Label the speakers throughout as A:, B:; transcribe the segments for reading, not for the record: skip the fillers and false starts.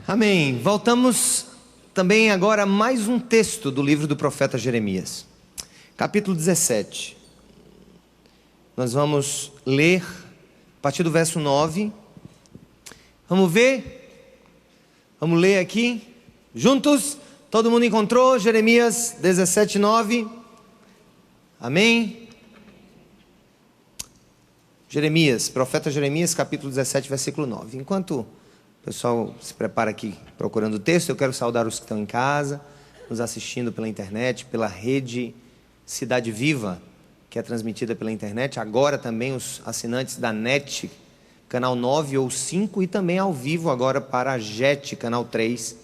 A: Amém. Voltamos também agora a mais um texto do livro do profeta Jeremias. Capítulo 17. Nós vamos ler a partir do verso 9. Vamos ver? Vamos ler aqui juntos? Todo mundo encontrou? Jeremias 17, 9. Amém? Jeremias, profeta Jeremias, capítulo 17, versículo 9. Enquanto o pessoal se prepara aqui procurando o texto, eu quero saudar os que estão em casa, nos assistindo pela internet, pela rede Cidade Viva, que é transmitida pela internet. Agora também os assinantes da NET, canal 9 ou 5, e também ao vivo agora para a JET, canal 3,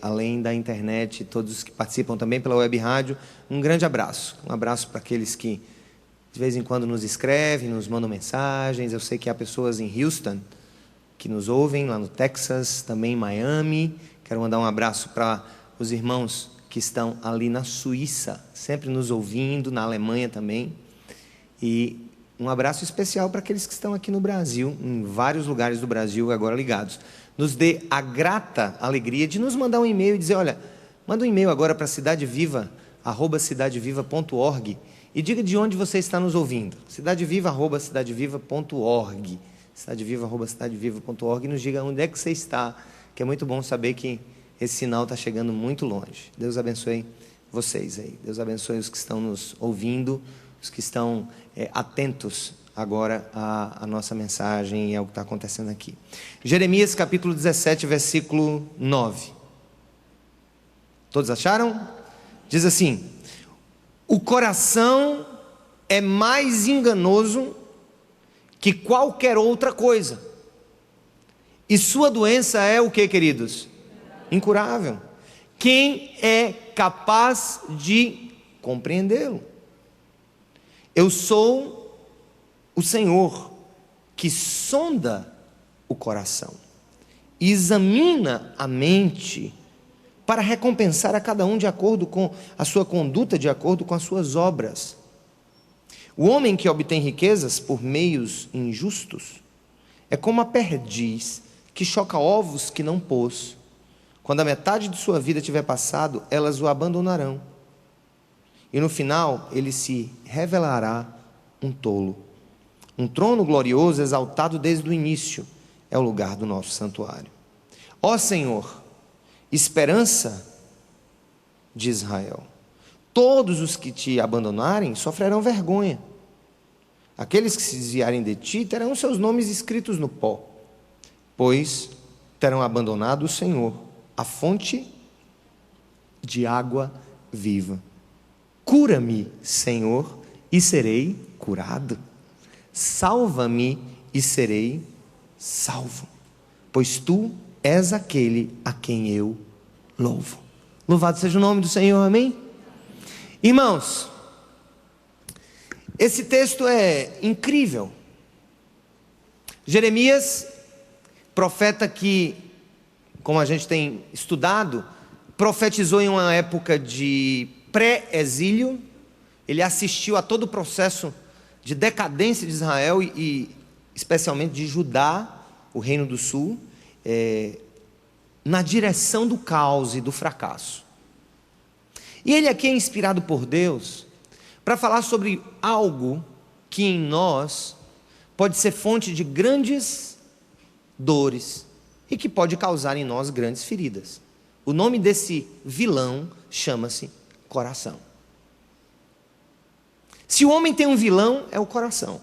A: além da internet, todos os que participam também pela web rádio. Um grande abraço. Um abraço para aqueles que de vez em quando nos escrevem, nos mandam mensagens. Eu sei que há pessoas em Houston que nos ouvem, lá no Texas, também em Miami. Quero mandar um abraço para os irmãos que estão ali na Suíça, sempre nos ouvindo, na Alemanha também. E um abraço especial para aqueles que estão aqui no Brasil, em vários lugares do Brasil agora ligados. Nos dê a grata alegria de nos mandar um e-mail e dizer, olha, manda um e-mail agora para cidadeviva@cidadeviva.org e diga de onde você está nos ouvindo. cidadeviva@cidadeviva.org cidadeviva@cidadeviva.org, e nos diga onde é que você está, que é muito bom saber que esse sinal está chegando muito longe. Deus abençoe vocês aí. Deus abençoe os que estão nos ouvindo, os que estão atentos agora à nossa mensagem e ao que está acontecendo aqui. Jeremias capítulo 17, versículo 9. Todos acharam? Diz assim: o coração é mais enganoso que qualquer outra coisa, e sua doença é o que, queridos? Incurável. Quem é capaz de compreendê-lo? Eu sou o Senhor que sonda o coração, examina a mente, para recompensar a cada um de acordo com a sua conduta, de acordo com as suas obras. O homem que obtém riquezas por meios injustos é como a perdiz que choca ovos que não pôs. Quando a metade de sua vida tiver passado, elas o abandonarão. E no final, ele se revelará um tolo. Um trono glorioso, exaltado desde o início, é o lugar do nosso santuário. Ó Senhor, esperança de Israel, todos os que te abandonarem sofrerão vergonha. Aqueles que se desviarem de ti terão seus nomes escritos no pó, pois terão abandonado o Senhor, a fonte de água viva. Cura-me, Senhor, e serei curado. Salva-me e serei salvo, pois tu és aquele a quem eu louvo. Louvado seja o nome do Senhor, amém? Irmãos, esse texto é incrível. Jeremias, profeta que, como a gente tem estudado, profetizou em uma época de pré-exílio. Ele assistiu a todo o processo de decadência de Israel e especialmente de Judá, o reino do sul, na direção do caos e do fracasso. E ele aqui é inspirado por Deus para falar sobre algo que em nós pode ser fonte de grandes dores e que pode causar em nós grandes feridas. O nome desse vilão chama-se coração. Se o homem tem um vilão, é o coração.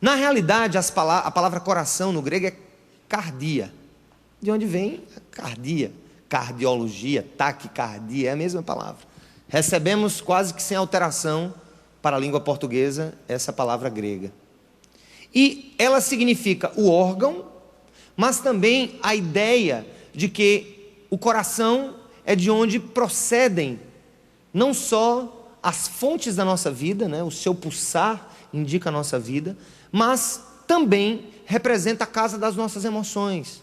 A: Na realidade, a palavra coração no grego é cardia, de onde vem a cardia, cardiologia, taquicardia, é a mesma palavra. Recebemos quase que sem alteração para a língua portuguesa essa palavra grega. E ela significa o órgão, mas também a ideia de que o coração é de onde procedem não só as fontes da nossa vida, né? O seu pulsar indica a nossa vida, mas também representa a casa das nossas emoções.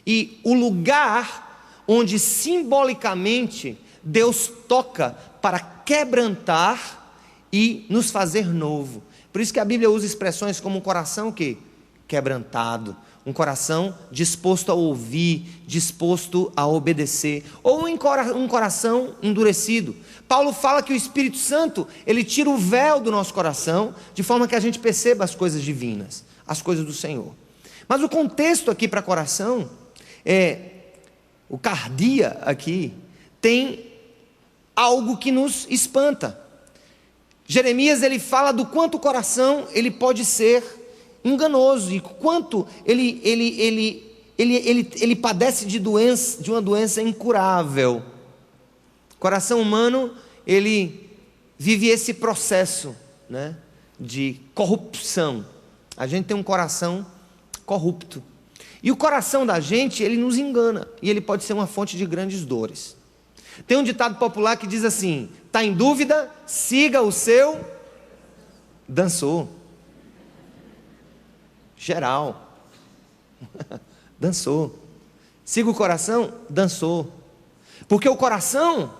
A: E o lugar onde simbolicamente Deus toca para quebrantar e nos fazer novo. Por isso que a Bíblia usa expressões como um coração que quebrantado, um coração disposto a ouvir, disposto a obedecer, ou um coração endurecido. Paulo fala que o Espírito Santo, ele tira o véu do nosso coração, de forma que a gente perceba as coisas divinas, as coisas do Senhor. Mas o contexto aqui para coração, o cardia aqui, tem algo que nos espanta. Jeremias, ele fala do quanto o coração ele pode ser enganoso, e quanto ele padece de uma doença incurável. O coração humano, ele vive esse processo, né, de corrupção. A gente tem um coração corrupto, e o coração da gente, ele nos engana, e ele pode ser uma fonte de grandes dores. Tem um ditado popular que diz assim: está em dúvida, siga o seu dançou. Geral. Dançou. Siga o coração, dançou. Porque o coração,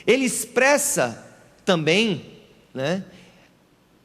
A: ele expressa também, né,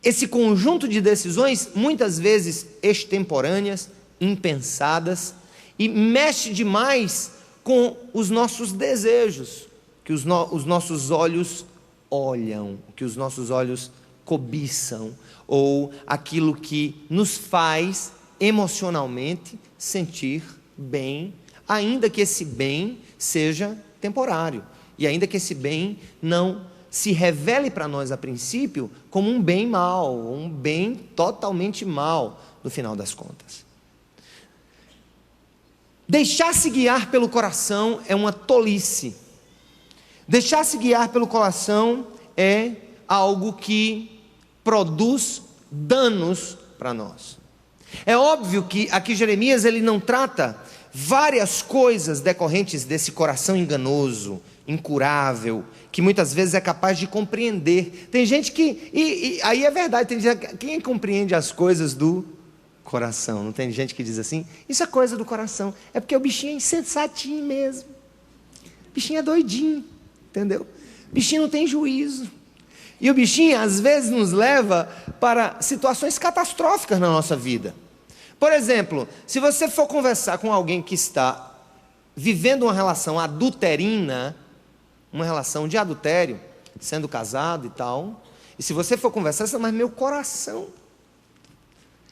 A: esse conjunto de decisões, muitas vezes extemporâneas, impensadas, e mexe demais com os nossos desejos, que os nossos olhos olham, que os nossos olhos cobiçam, ou aquilo que nos faz emocionalmente sentir bem, ainda que esse bem seja temporário, e ainda que esse bem não se revele para nós a princípio como um bem mau, um bem totalmente mau no final das contas. Deixar-se guiar pelo coração é uma tolice. Deixar-se guiar pelo coração é algo que produz danos para nós. É óbvio que aqui Jeremias, ele não trata várias coisas decorrentes desse coração enganoso, incurável, que muitas vezes é capaz de compreender. Tem gente que, aí é verdade, tem gente, quem compreende as coisas do coração? Não tem gente que diz assim: isso é coisa do coração, é porque o bichinho é insensatinho mesmo, o bichinho é doidinho, entendeu? O bichinho não tem juízo, e o bichinho às vezes nos leva para situações catastróficas na nossa vida. Por exemplo, se você for conversar com alguém que está vivendo uma relação adulterina, uma relação de adultério, sendo casado e tal, e se você for conversar, você, mas meu coração,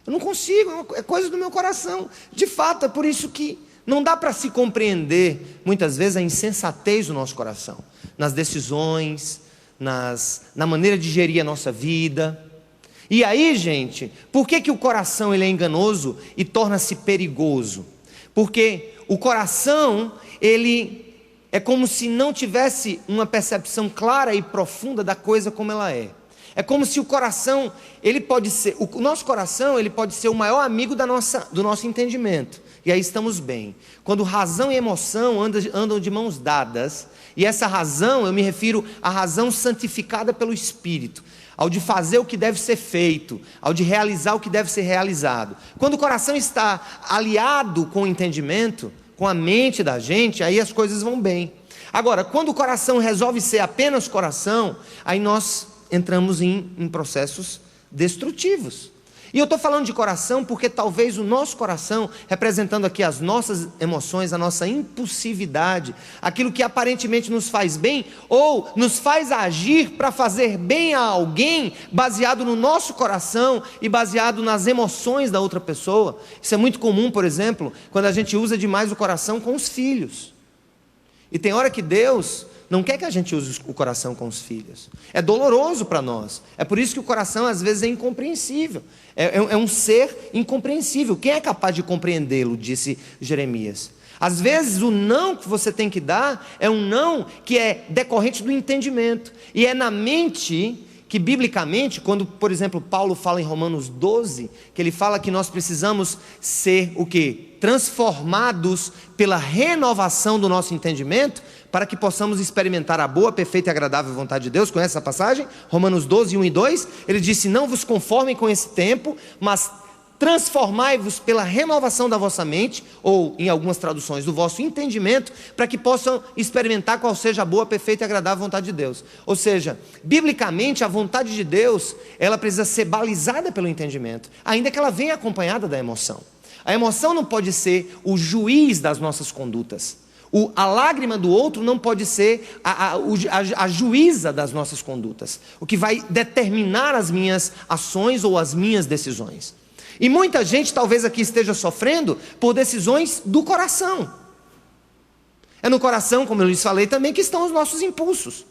A: eu não consigo, é coisa do meu coração. De fato, é por isso que não dá para se compreender, muitas vezes, a insensatez do nosso coração, nas decisões, na maneira de gerir a nossa vida. E aí, gente, por que o coração ele é enganoso e torna-se perigoso? Porque o coração, ele é como se não tivesse uma percepção clara e profunda da coisa como ela é. É como se o coração, ele pode ser, o nosso coração, ele pode ser o maior amigo do nosso entendimento. E aí estamos bem. Quando razão e emoção andam de mãos dadas, e essa razão, eu me refiro à razão santificada pelo Espírito, ao de fazer o que deve ser feito, ao de realizar o que deve ser realizado. Quando o coração está aliado com o entendimento, com a mente da gente, aí as coisas vão bem. Agora, quando o coração resolve ser apenas coração, aí nós entramos em processos destrutivos. E eu estou falando de coração porque talvez o nosso coração, representando aqui as nossas emoções, a nossa impulsividade, aquilo que aparentemente nos faz bem, ou nos faz agir para fazer bem a alguém, baseado no nosso coração e baseado nas emoções da outra pessoa. Isso é muito comum, por exemplo, quando a gente usa demais o coração com os filhos. E tem hora que Deus não quer que a gente use o coração com os filhos. É doloroso para nós. É por isso que o coração às vezes é incompreensível. É um ser incompreensível. Quem é capaz de compreendê-lo? Disse Jeremias. Às vezes o não que você tem que dar é um não que é decorrente do entendimento. E é na mente que biblicamente, quando por exemplo Paulo fala em Romanos 12, que ele fala que nós precisamos ser o quê? transformados pela renovação do nosso entendimento, para que possamos experimentar a boa, perfeita e agradável vontade de Deus. Conhece essa passagem? Romanos 12, 1 e 2. Ele disse: não vos conformem com esse tempo, mas transformai-vos pela renovação da vossa mente, ou em algumas traduções, do vosso entendimento, para que possam experimentar qual seja a boa, perfeita e agradável vontade de Deus. Ou seja, biblicamente, a vontade de Deus, ela precisa ser balizada pelo entendimento, ainda que ela venha acompanhada da emoção. A emoção não pode ser o juiz das nossas condutas. A lágrima do outro não pode ser a juíza das nossas condutas, o que vai determinar as minhas ações ou as minhas decisões. E muita gente talvez aqui esteja sofrendo por decisões do coração. É no coração, como eu lhes falei também, que estão os nossos impulsos.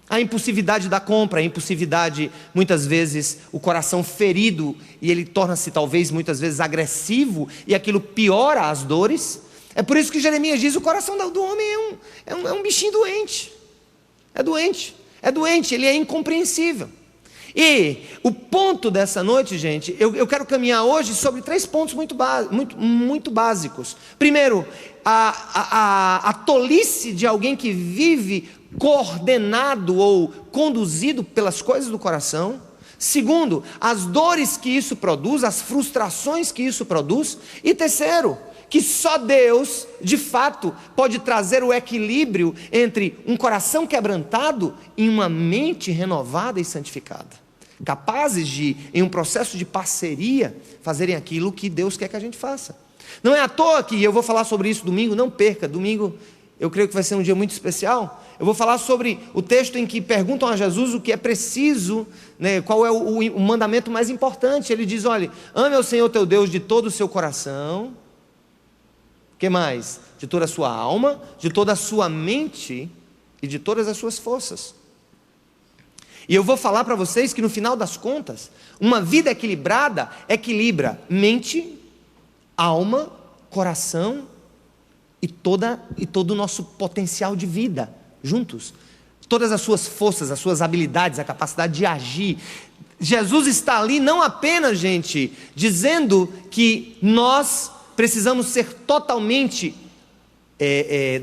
A: A impulsividade da compra, a impulsividade, muitas vezes, o coração ferido, e ele torna-se talvez muitas vezes agressivo, e aquilo piora as dores. É por isso que Jeremias diz: o coração do homem é um bichinho doente. É doente, ele é incompreensível. E o ponto dessa noite, gente, eu quero caminhar hoje sobre 3 pontos muito básicos. Primeiro, a tolice de alguém que vive coordenado ou conduzido pelas coisas do coração. Segundo, as dores que isso produz, as frustrações que isso produz. E terceiro, que só Deus, de fato, pode trazer o equilíbrio entre um coração quebrantado e uma mente renovada e santificada, capazes de, em um processo de parceria, fazerem aquilo que Deus quer que a gente faça. Não é à toa que eu vou falar sobre isso domingo. Não perca, domingo eu creio que vai ser um dia muito especial. Eu vou falar sobre o texto em que perguntam a Jesus o que é preciso, né, qual é o mandamento mais importante. Ele diz: olha, ame ao Senhor teu Deus de todo o seu coração. O que mais? De toda a sua alma, de toda a sua mente e de todas as suas forças. E eu vou falar para vocês que no final das contas, uma vida equilibrada equilibra mente, alma, coração e todo o nosso potencial de vida juntos. Todas as suas forças, as suas habilidades, a capacidade de agir. Jesus está ali não apenas, gente, dizendo que nós precisamos ser totalmente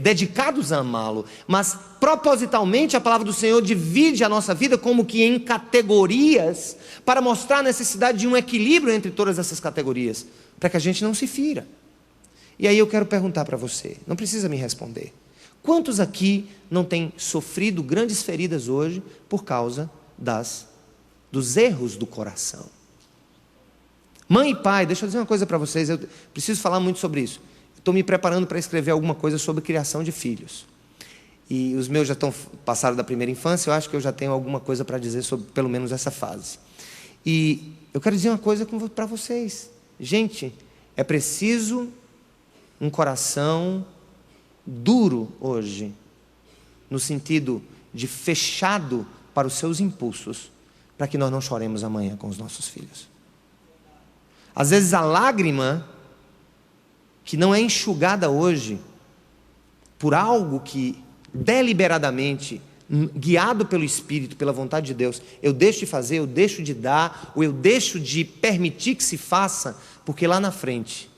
A: dedicados a amá-lo, mas propositalmente a palavra do Senhor divide a nossa vida como que em categorias, para mostrar a necessidade de um equilíbrio entre todas essas categorias, para que a gente não se fira. E aí eu quero perguntar para você, não precisa me responder: quantos aqui não têm sofrido grandes feridas hoje por causa dos erros do coração? Mãe e pai, deixa eu dizer uma coisa para vocês, eu preciso falar muito sobre isso. Estou me preparando para escrever alguma coisa sobre criação de filhos. E os meus já passaram da primeira infância, eu acho que eu já tenho alguma coisa para dizer sobre pelo menos essa fase. E eu quero dizer uma coisa para vocês. Gente, é preciso um coração duro hoje, no sentido de fechado para os seus impulsos, para que nós não choremos amanhã com os nossos filhos. Às vezes a lágrima que não é enxugada hoje por algo que deliberadamente, guiado pelo Espírito, pela vontade de Deus, eu deixo de fazer, eu deixo de dar, ou eu deixo de permitir que se faça, porque lá na frente,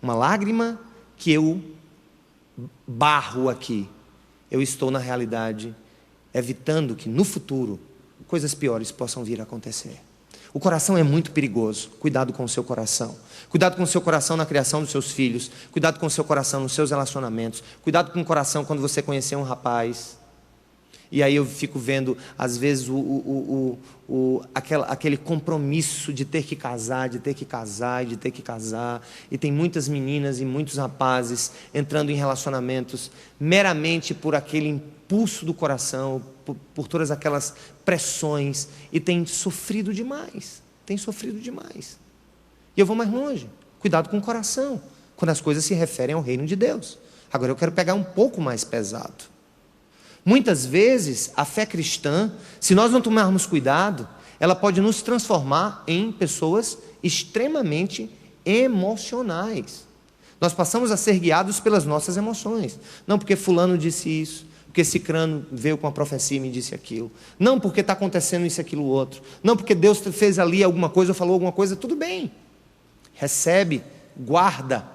A: uma lágrima que eu barro aqui, eu estou na realidade evitando que no futuro coisas piores possam vir a acontecer. O coração é muito perigoso. Cuidado com o seu coração. Cuidado com o seu coração na criação dos seus filhos. Cuidado com o seu coração nos seus relacionamentos. Cuidado com o coração quando você conhecer um rapaz. E aí eu fico vendo, às vezes, aquele compromisso de ter que casar, de ter que casar, de ter que casar. E tem muitas meninas e muitos rapazes entrando em relacionamentos meramente por aquele impulso do coração, por todas aquelas pressões, e tem sofrido demais. E eu vou mais longe. Cuidado com o coração, quando as coisas se referem ao reino de Deus. Agora eu quero pegar um pouco mais pesado. Muitas vezes, a fé cristã, se nós não tomarmos cuidado, ela pode nos transformar em pessoas extremamente emocionais. Nós passamos a ser guiados pelas nossas emoções. Não porque fulano disse isso, porque cicrano veio com a profecia e me disse aquilo. Não porque está acontecendo isso, aquilo, outro. Não porque Deus fez ali alguma coisa ou falou alguma coisa, tudo bem. Recebe guarda,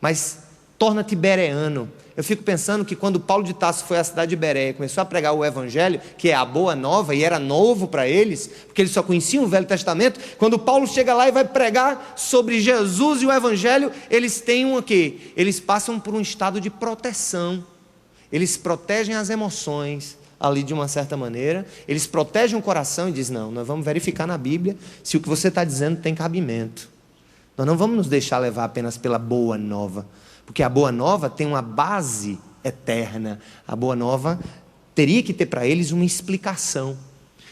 A: mas torna-te bereano. Eu fico pensando que quando Paulo de Tarso foi à cidade de Bereia, começou a pregar o evangelho, que é a boa nova, e era novo para eles, porque eles só conheciam o Velho Testamento. Quando Paulo chega lá e vai pregar sobre Jesus e o evangelho, eles têm o quê? Eles passam por um estado de proteção. Eles protegem as emoções ali de uma certa maneira, eles protegem o coração e dizem: não, nós vamos verificar na Bíblia se o que você está dizendo tem cabimento. Nós não vamos nos deixar levar apenas pela boa nova, porque a boa nova tem uma base eterna. A boa nova teria que ter para eles uma explicação.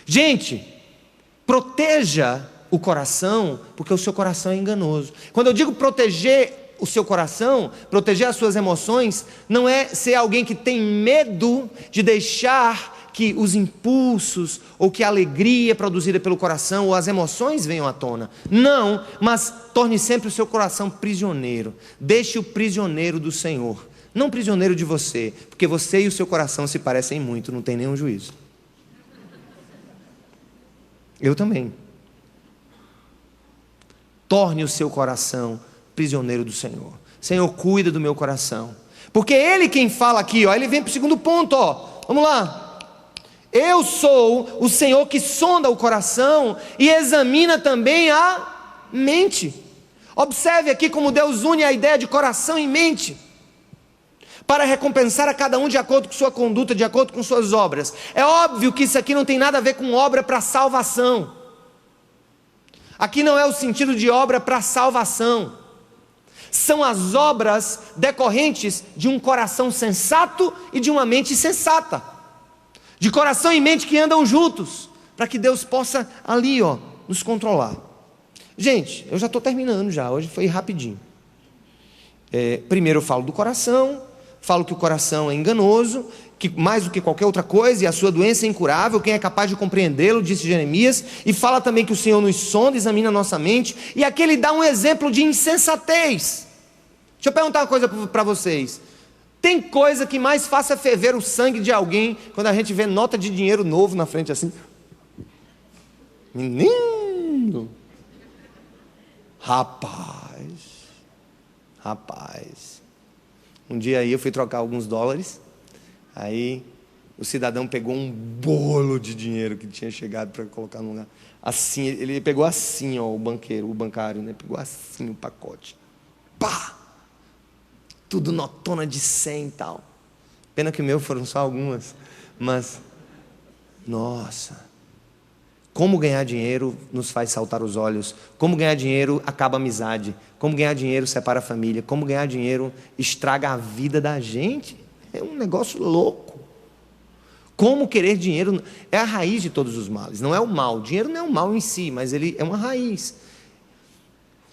A: Gente, proteja o coração, porque o seu coração é enganoso. Quando eu digo proteger o seu coração, proteger as suas emoções, não é ser alguém que tem medo de deixar que os impulsos, ou que a alegria produzida pelo coração, ou as emoções venham à tona. Não, mas torne sempre o seu coração prisioneiro. Deixe-o prisioneiro do Senhor, não prisioneiro de você, porque você e o seu coração se parecem muito, não tem nenhum juízo. Eu também. Torne o seu coração prisioneiro do Senhor. Senhor, cuida do meu coração, porque Ele quem fala aqui, ó, ele vem para o segundo ponto, ó. Vamos lá. Eu sou o Senhor que sonda o coração e examina também a mente. Observe aqui como Deus une a ideia de coração e mente, para recompensar a cada um de acordo com sua conduta, de acordo com suas obras. É óbvio que isso aqui não tem nada a ver com obra para salvação. Aqui não é o sentido de obra para salvação. São as obras decorrentes de um coração sensato e de uma mente sensata. De coração e mente que andam juntos, para que Deus possa ali, ó, nos controlar. Gente, eu já estou terminando já, hoje foi rapidinho. Primeiro eu falo do coração, falo que o coração é enganoso, que mais do que qualquer outra coisa, e a sua doença é incurável, quem é capaz de compreendê-lo, disse Jeremias, e fala também que o Senhor nos sonda, examina a nossa mente, e aqui ele dá um exemplo de insensatez. Deixa eu perguntar uma coisa para vocês. Tem coisa que mais faça ferver o sangue de alguém quando a gente vê nota de dinheiro novo na frente assim? Menino! Rapaz! Um dia aí eu fui trocar alguns dólares, aí o cidadão pegou um bolo de dinheiro que tinha chegado para colocar no lugar. Assim, ele pegou assim, ó, o bancário, né? Pegou assim o pacote. Pá! Tudo notona de 100 e tal. Pena que o meu foram só algumas. Mas, nossa, como ganhar dinheiro nos faz saltar os olhos. Como ganhar dinheiro acaba a amizade. Como ganhar dinheiro separa a família. Como ganhar dinheiro estraga a vida da gente. É um negócio louco. Como querer dinheiro é a raiz de todos os males. Não é o mal. O dinheiro não é o mal em si, mas ele é uma raiz.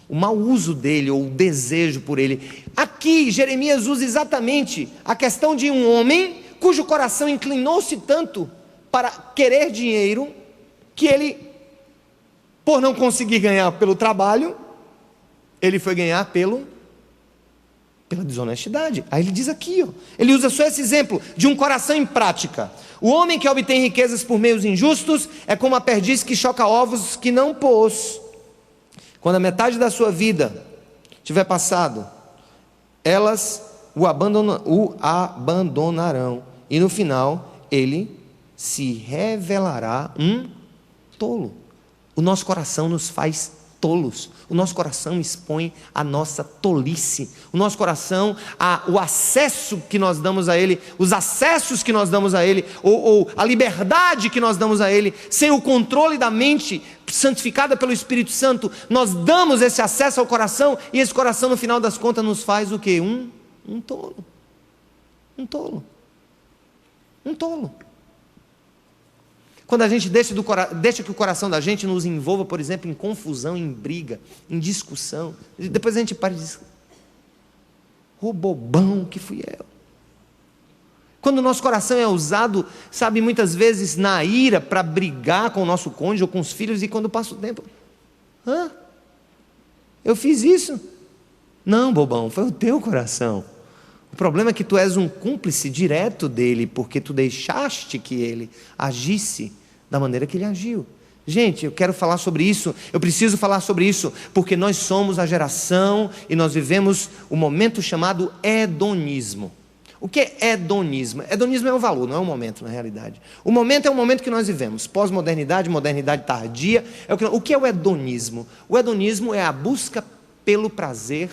A: O mau uso dele, ou o desejo por ele. Aqui, Jeremias usa exatamente a questão de um homem cujo coração inclinou-se tanto para querer dinheiro, que ele, por não conseguir ganhar pelo trabalho, ele foi ganhar pela desonestidade. Aí ele diz aqui, ó, ele usa só esse exemplo de um coração em prática. O homem que obtém riquezas por meios injustos é como a perdiz que choca ovos que não pôs. Quando a metade da sua vida tiver passado, elas o abandonarão, e no final ele se revelará um tolo. O nosso coração nos faz tolos, o nosso coração expõe a nossa tolice, o nosso coração, o acesso que nós damos a ele, os acessos que nós damos a ele, ou a liberdade que nós damos a ele, sem o controle da mente santificada pelo Espírito Santo, nós damos esse acesso ao coração, e esse coração no final das contas nos faz o quê? Um tolo. Quando a gente deixa que o coração da gente nos envolva, por exemplo, em confusão, em briga, em discussão, depois a gente para e diz: o bobão que fui eu. Quando o nosso coração é usado, sabe, muitas vezes na ira, para brigar com o nosso cônjuge ou com os filhos, e quando passa o tempo: eu fiz isso? Não, bobão, foi o teu coração. O problema é que tu és um cúmplice direto dele, porque tu deixaste que ele agisse da maneira que ele agiu. Gente, eu quero falar sobre isso, eu preciso falar sobre isso, porque nós somos a geração e nós vivemos o momento chamado hedonismo. O que é hedonismo? Hedonismo é um valor, não é um momento na realidade. O momento é o momento que nós vivemos, pós-modernidade, modernidade tardia. O que é o hedonismo? O hedonismo é a busca pelo prazer,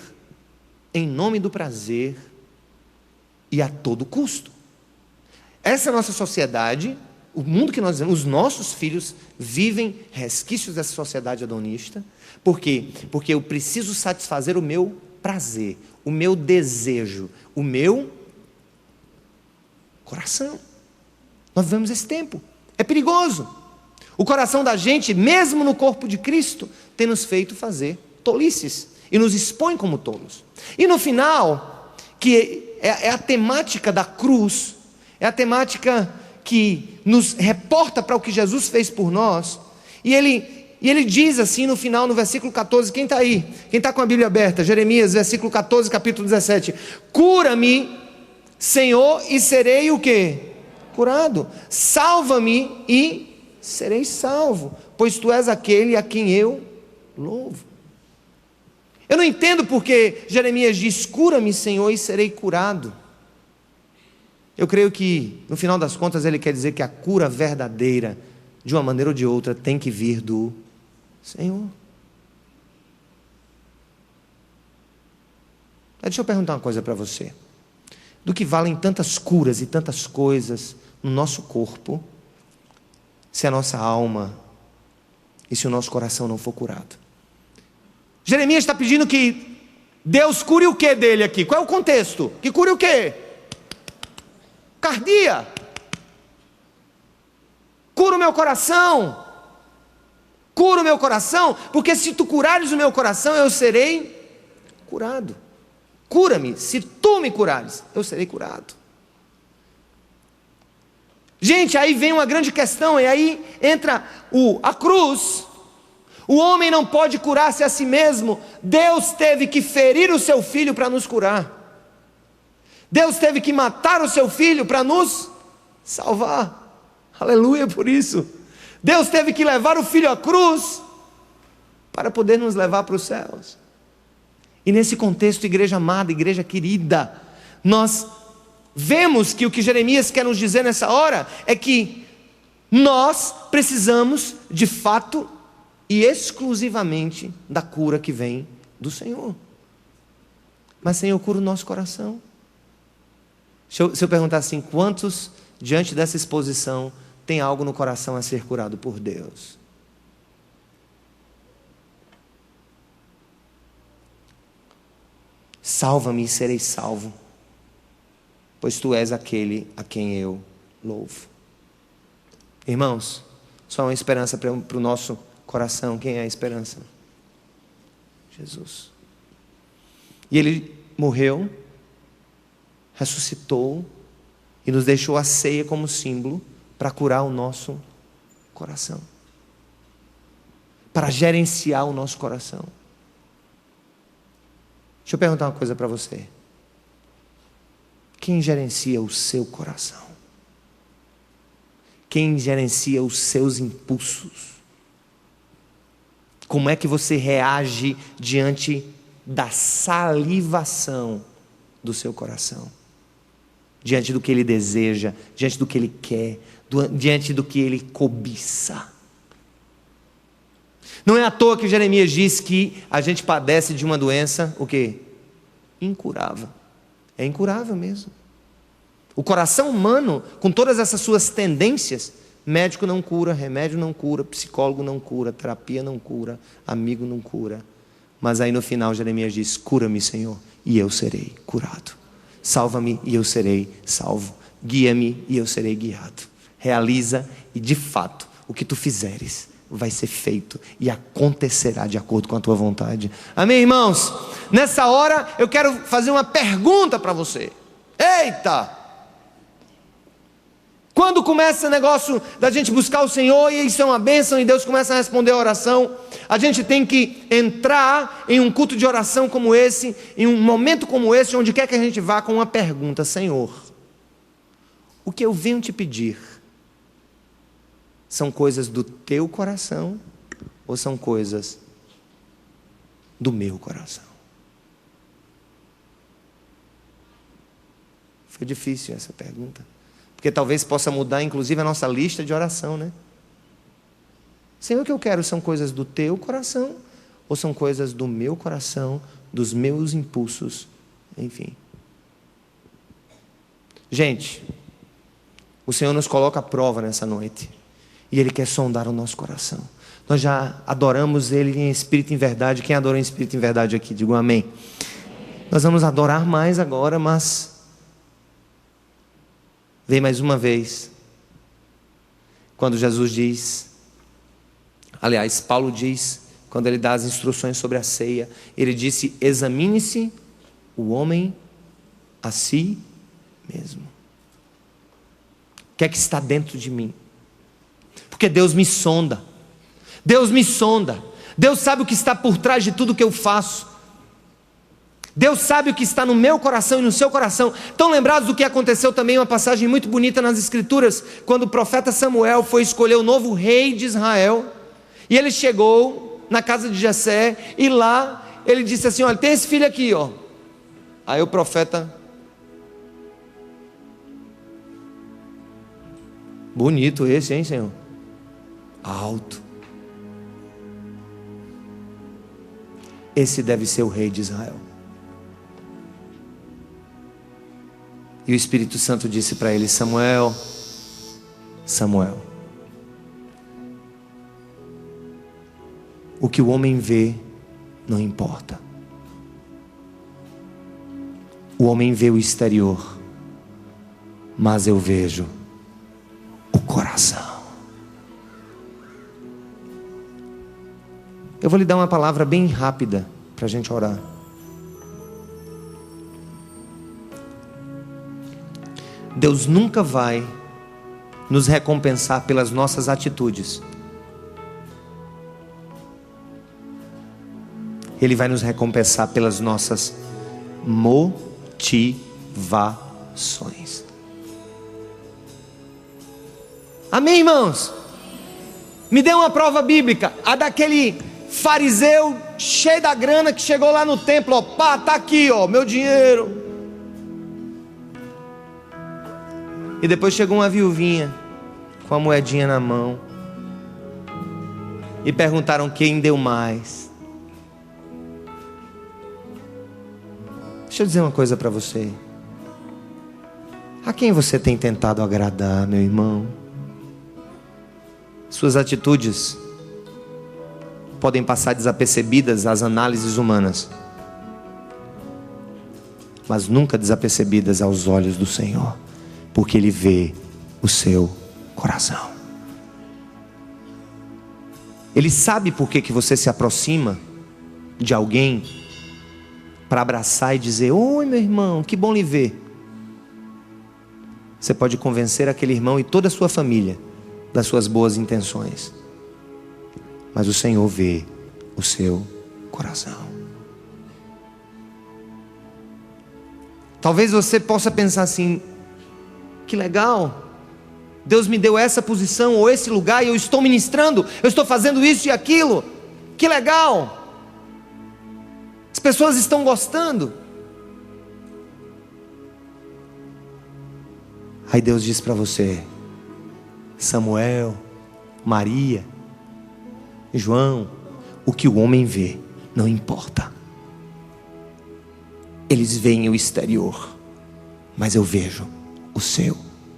A: em nome do prazer e a todo custo. Essa é a nossa sociedade, o mundo que nós vivemos, os nossos filhos vivem resquícios dessa sociedade hedonista. Por quê? Porque eu preciso satisfazer o meu prazer, o meu desejo, o meu coração. Nós vivemos esse tempo, é perigoso. O coração da gente, mesmo no corpo de Cristo, tem nos feito fazer tolices e nos expõe como tolos. E no final, que é a temática da cruz, é a temática que nos reporta para o que Jesus fez por nós, e ele diz assim no final, no versículo 14, quem está aí? Quem está com a Bíblia aberta? Jeremias, versículo 14, capítulo 17. Cura-me, Senhor, e serei o quê? Curado. Salva-me e serei salvo, pois Tu és aquele a quem eu louvo. Eu não entendo porque Jeremias diz, cura-me, Senhor, e serei curado. Eu creio que, no final das contas, ele quer dizer que a cura verdadeira, de uma maneira ou de outra, tem que vir do Senhor. Deixa eu perguntar uma coisa para você. Do que valem tantas curas e tantas coisas no nosso corpo, se a nossa alma e se o nosso coração não for curado? Jeremias está pedindo que Deus cure o que dele aqui? Qual é o contexto? Que cure o quê? Cardia. Cura o meu coração. Cura o meu coração, porque se Tu curares o meu coração, eu serei curado. Cura-me, se Tu me curares, eu serei curado. Gente, aí vem uma grande questão, e aí entra a cruz. O homem não pode curar-se a si mesmo. Deus teve que ferir o Seu Filho para nos curar. Deus teve que matar o Seu Filho para nos salvar. Aleluia por isso. Deus teve que levar o Filho à cruz para poder nos levar para os céus. E nesse contexto, igreja amada, igreja querida, nós vemos que o que Jeremias quer nos dizer nessa hora é que nós precisamos, de fato e exclusivamente, da cura que vem do Senhor. Mas Senhor, cura o nosso coração. Se eu perguntar assim, quantos diante dessa exposição tem algo no coração a ser curado por Deus? Salva-me e serei salvo, pois Tu és aquele a quem eu louvo. Irmãos, só uma esperança para o nosso coração. Quem é a esperança? Jesus. E Ele morreu, ressuscitou e nos deixou a ceia como símbolo para curar o nosso coração, para gerenciar o nosso coração. Deixa eu perguntar uma coisa para você. Quem gerencia o seu coração? Quem gerencia os seus impulsos? Como é que você reage diante da salivação do seu coração? Diante do que ele deseja, diante do que ele quer, diante do que ele cobiça. Não é à toa que Jeremias diz que a gente padece de uma doença, o quê? Incurável. É incurável mesmo. O coração humano, com todas essas suas tendências, médico não cura, remédio não cura, psicólogo não cura, terapia não cura, amigo não cura. Mas aí no final Jeremias diz, cura-me, Senhor, e eu serei curado. Salva-me e eu serei salvo. Guia-me e eu serei guiado. Realiza e de fato o que Tu fizeres vai ser feito e acontecerá de acordo com a Tua vontade. Amém, irmãos? Nessa hora eu quero fazer uma pergunta para você. Eita! Quando começa esse negócio da gente buscar o Senhor e isso é uma bênção e Deus começa a responder a oração, a gente tem que entrar em um culto de oração como esse, em um momento como esse, onde quer que a gente vá, com uma pergunta: Senhor, o que eu venho Te pedir são coisas do teu coração ou são coisas do meu coração? Foi difícil essa pergunta, porque talvez possa mudar inclusive a nossa lista de oração, né? Senhor, o que eu quero são coisas do teu coração ou são coisas do meu coração, dos meus impulsos, enfim. Gente, o Senhor nos coloca à prova nessa noite e Ele quer sondar o nosso coração. Nós já adoramos Ele em espírito e em verdade. Quem adora em espírito e em verdade aqui, diga um amém. Nós vamos adorar mais agora, mas vem mais uma vez, quando Jesus diz, aliás, Paulo diz, quando ele dá as instruções sobre a ceia, ele disse: examine-se o homem a si mesmo. O que é que está dentro de mim? Porque Deus me sonda. Deus me sonda. Deus sabe o que está por trás de tudo que eu faço. Deus sabe o que está no meu coração e no seu coração. Estão lembrados do que aconteceu também, uma passagem muito bonita nas Escrituras, quando o profeta Samuel foi escolher o novo rei de Israel, e ele chegou na casa de Jessé, e lá ele disse assim: olha, tem esse filho aqui, ó. Aí o profeta: bonito esse, hein, Senhor? Alto. Esse deve ser o rei de Israel. E o Espírito Santo disse para ele: Samuel, Samuel, o que o homem vê não importa. O homem vê o exterior, mas eu vejo o coração. Eu vou lhe dar uma palavra bem rápida para a gente orar. Deus nunca vai nos recompensar pelas nossas atitudes. Ele vai nos recompensar pelas nossas motivações. Amém, irmãos? Me dê uma prova bíblica, a daquele fariseu cheio da grana que chegou lá no templo, ó, pá, tá aqui, ó, meu dinheiro. E depois chegou uma viuvinha com a moedinha na mão e perguntaram quem deu mais. Deixa eu dizer uma coisa para você. A quem você tem tentado agradar, meu irmão? Suas atitudes podem passar desapercebidas às análises humanas, mas nunca desapercebidas aos olhos do Senhor, porque Ele vê o seu coração. Ele sabe por que você se aproxima de alguém para abraçar e dizer: oi, meu irmão, que bom lhe ver. Você pode convencer aquele irmão e toda a sua família das suas boas intenções, mas o Senhor vê o seu coração. Talvez você possa pensar assim: que legal, Deus me deu essa posição ou esse lugar e eu estou ministrando, eu estou fazendo isso e aquilo, que legal, as pessoas estão gostando. Aí Deus diz para você: Samuel, Maria, João, o que o homem vê não importa. Eles veem o exterior, mas eu vejo o seu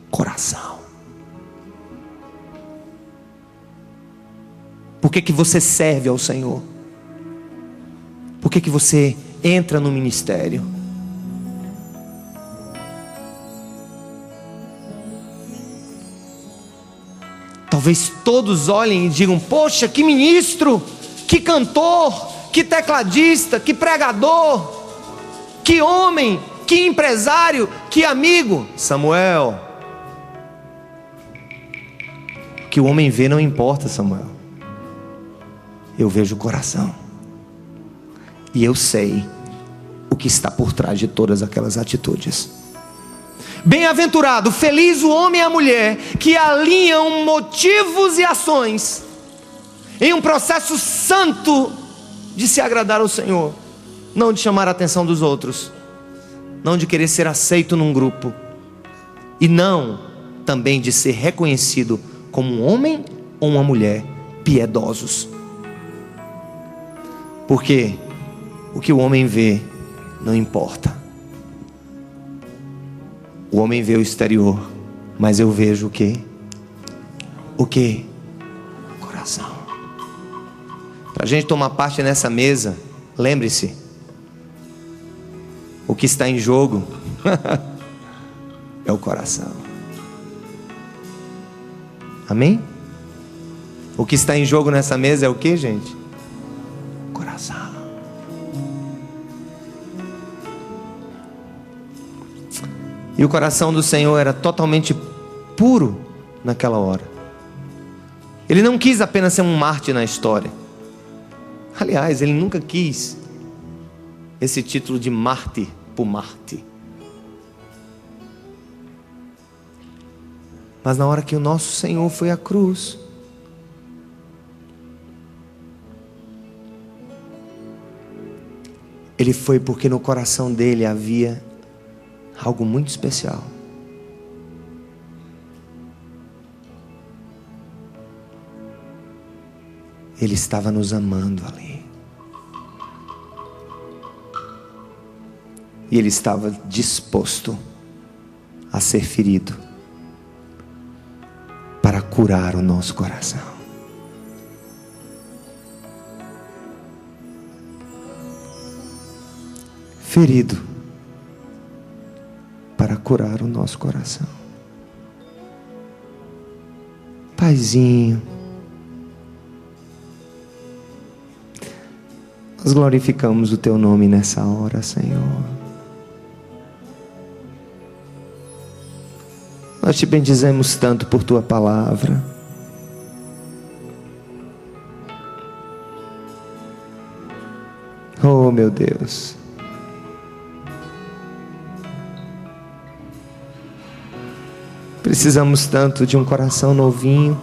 A: coração. Por que você serve ao Senhor? Por que você entra no ministério? Talvez todos olhem e digam: poxa, que ministro, que cantor, que tecladista, que pregador, que homem, que empresário, que amigo. Samuel, o que o homem vê não importa, Samuel. Eu vejo o coração. E eu sei o que está por trás de todas aquelas atitudes. Bem-aventurado, feliz o homem e a mulher que alinham motivos e ações em um processo santo de se agradar ao Senhor, não de chamar a atenção dos outros, não de querer ser aceito num grupo, e não também de ser reconhecido como um homem ou uma mulher piedosos. Porque o que o homem vê não importa. O homem vê o exterior, mas eu vejo o quê? O quê? Coração. Para a gente tomar parte nessa mesa, lembre-se, o que está em jogo é o coração. Amém? O que está em jogo nessa mesa é o que, gente? Coração. E o coração do Senhor era totalmente puro naquela hora. Ele não quis apenas ser um mártir na história. Aliás, ele nunca quis esse título de mártir por mártir. Mas na hora que o nosso Senhor foi à cruz, ele foi porque no coração dele havia algo muito especial. Ele estava nos amando ali. E ele estava disposto a ser ferido para curar o nosso coração. Ferido para curar o nosso coração. Paizinho, nós glorificamos o Teu nome nessa hora, Senhor. Nós Te bendizemos tanto por Tua palavra. Oh, meu Deus. Precisamos tanto de um coração novinho,